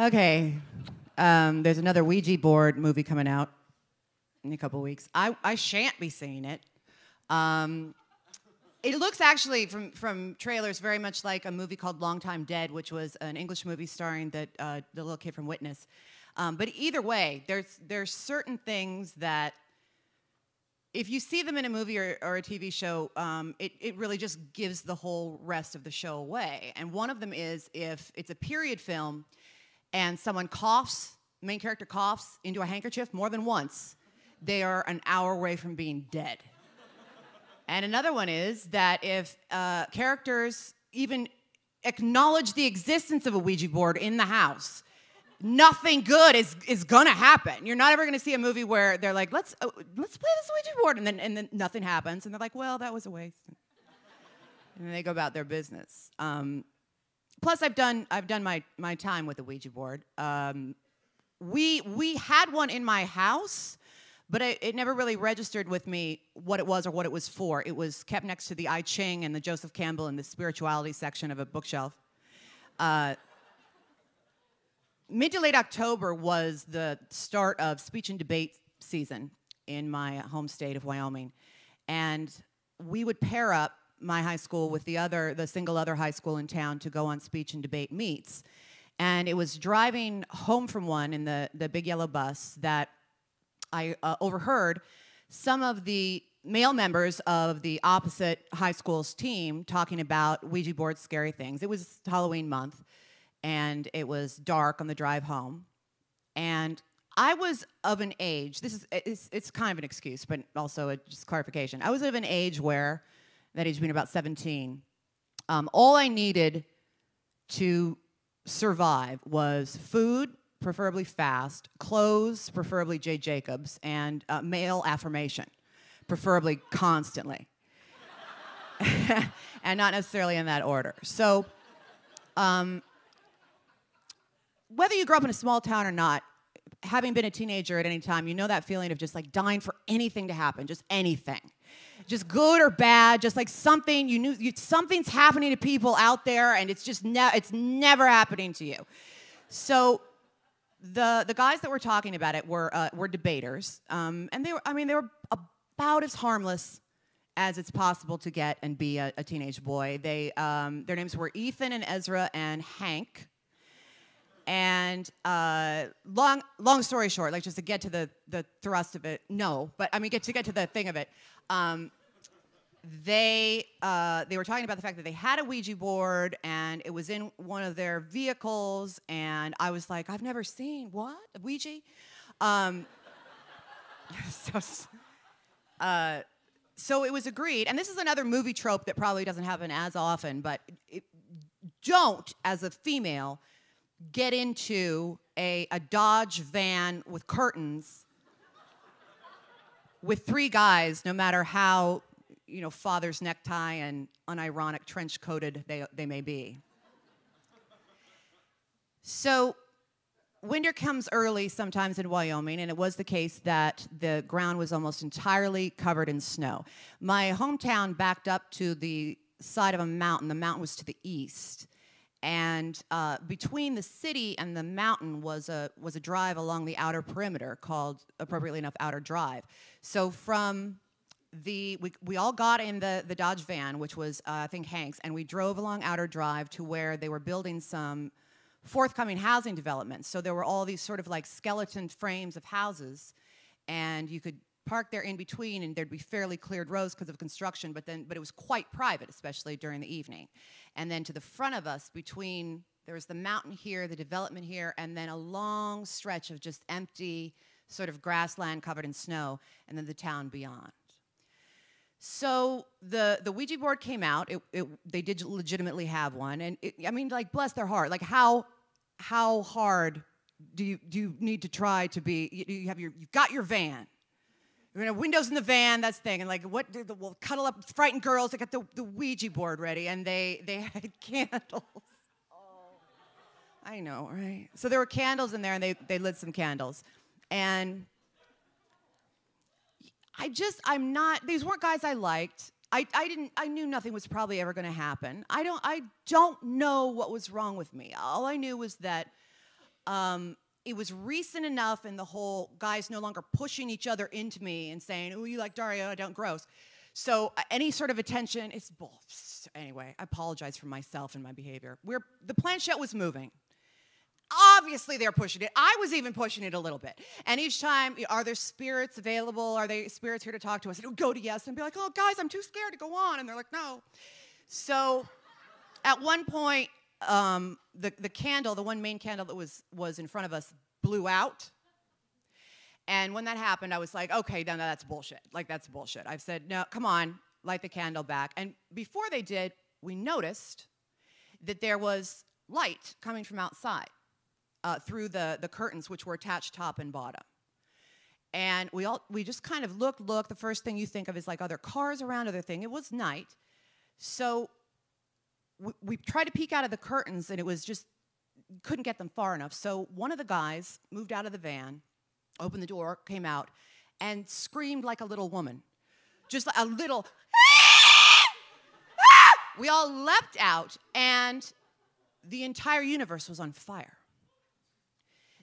Okay. There's another Ouija board movie coming out in a couple weeks. I shan't be seeing it. It looks actually, from trailers, very much like a movie called Long Time Dead, which was an English movie starring the little kid from Witness. But either way, there's certain things that, if you see them in a movie or a TV show, it really just gives the whole rest of the show away. And one of them is if it's a period film and someone coughs, main character coughs into a handkerchief more than once, they are an hour away from being dead. And another one is that if characters even acknowledge the existence of a Ouija board in the house, nothing good is gonna happen. You're not ever gonna see a movie where they're like, let's play this Ouija board, and then nothing happens, and they're like, well, that was a waste. And then they go about their business. Plus, I've done my time with the Ouija board. We had one in my house, but it never really registered with me what it was or what it was for. It was kept next to the I Ching and the Joseph Campbell and the spirituality section of a bookshelf. Mid to late October was the start of speech and debate season in my home state of Wyoming. And we would pair up my high school with the single other high school in town to go on speech and debate meets. And it was driving home from one in the big yellow bus that I overheard some of the male members of the opposite high school's team talking about Ouija board scary things. It was Halloween month, and it was dark on the drive home. And I was of an age, it's kind of an excuse, but also just clarification. I was of an age where, that age being about 17, all I needed to survive was food, preferably fast, clothes, preferably J. Jacobs, and male affirmation, preferably constantly. And not necessarily in that order. So, whether you grew up in a small town or not, having been a teenager at any time, you know that feeling of just like dying for anything to happen, just anything. Just good or bad, just like something, something's happening to people out there, and it's just it's never happening to you. So the guys that were talking about it were debaters, and they were about as harmless as it's possible to get and be a teenage boy. Their names were Ethan and Ezra and Hank. And long story short, like just to get to the thrust of it, no, but I mean get to the thing of it. They were talking about the fact that they had a Ouija board and it was in one of their vehicles, and I was like, I've never seen what? A Ouija? So it was agreed, and this is another movie trope that probably doesn't happen as often, but don't, as a female, get into a Dodge van with curtains with three guys, no matter how, father's necktie and unironic trench-coated they may be. So winter comes early sometimes in Wyoming, and it was the case that the ground was almost entirely covered in snow. My hometown backed up to the side of a mountain. The mountain was to the east. And between the city and the mountain was a drive along the outer perimeter called, appropriately enough, Outer Drive. So from we all got in the Dodge van, which was, I think, Hank's, and we drove along Outer Drive to where they were building some forthcoming housing developments. So there were all these sort of like skeleton frames of houses, and you could park there in between, and there'd be fairly cleared rows because of construction, but it was quite private, especially during the evening. And then to the front of us, there was the mountain here, the development here, and then a long stretch of just empty sort of grassland covered in snow, and then the town beyond. So the Ouija board came out. They did legitimately have one, and bless their heart. Like how hard do you need to try to be? You've got your van. Windows in the van, that's the thing. And like, we'll cuddle up frightened girls. They got the Ouija board ready, and they had candles. Oh, I know, right? So there were candles in there, and they lit some candles. And these weren't guys I liked. I knew nothing was probably ever going to happen. I don't know what was wrong with me. All I knew was that It was recent enough in the whole guys no longer pushing each other into me and saying, "Oh, you like Daria, don't gross." So any sort of attention is bull. Anyway, I apologize for myself and my behavior. The planchette was moving. Obviously, they're pushing it. I was even pushing it a little bit. And each time, are there spirits available? Are there spirits here to talk to us? And it would go to yes and be like, "Oh, guys, I'm too scared to go on." And they're like, "No." So at one point, the candle, the one main candle that was in front of us, blew out. And when that happened, I was like, "Okay, no, that's bullshit. Like, that's bullshit." I've said, "No, come on, light the candle back." And before they did, we noticed that there was light coming from outside. Through the curtains, which were attached top and bottom. And we just kind of looked. The first thing you think of is like, are there cars around, other thing? It was night. So we tried to peek out of the curtains, and it was just, couldn't get them far enough. So one of the guys moved out of the van, opened the door, came out, and screamed like a little woman. Just a little, we all leapt out, and the entire universe was on fire.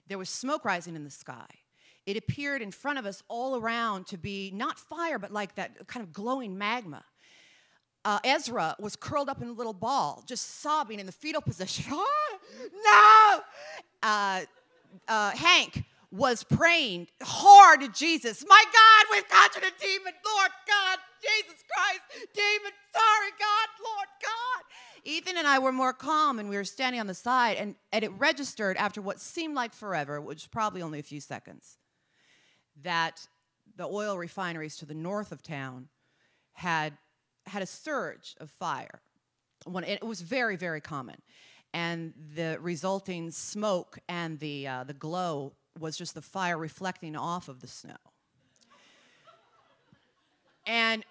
There was smoke rising in the sky. It appeared in front of us all around to be not fire, but like that kind of glowing magma. Ezra was curled up in a little ball, just sobbing in the fetal position. "Oh, no!" Hank was praying hard to Jesus. "My God, we've conjured a demon. Lord God, Jesus Christ, demon, sorry, God, Lord God." Ethan and I were more calm, and we were standing on the side, and it registered after what seemed like forever, which was probably only a few seconds, that the oil refineries to the north of town had a surge of fire. It was very, very common. And the resulting smoke and the glow was just the fire reflecting off of the snow. And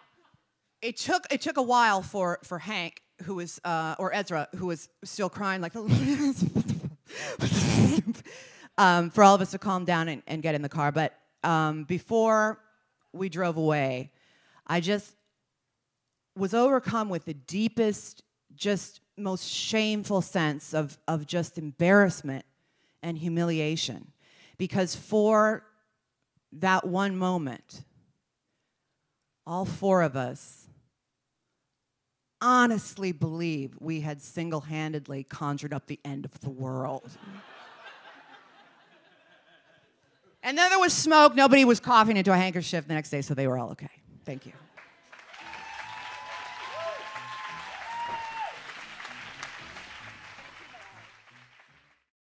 it took a while for Hank, who was, or Ezra, who was still crying like, for all of us to calm down and get in the car. But before we drove away, I just was overcome with the deepest, just most shameful sense of just embarrassment and humiliation. Because for that one moment, all four of us honestly believe we had single-handedly conjured up the end of the world. And then there was smoke. Nobody was coughing into a handkerchief the next day, so they were all okay. Thank you.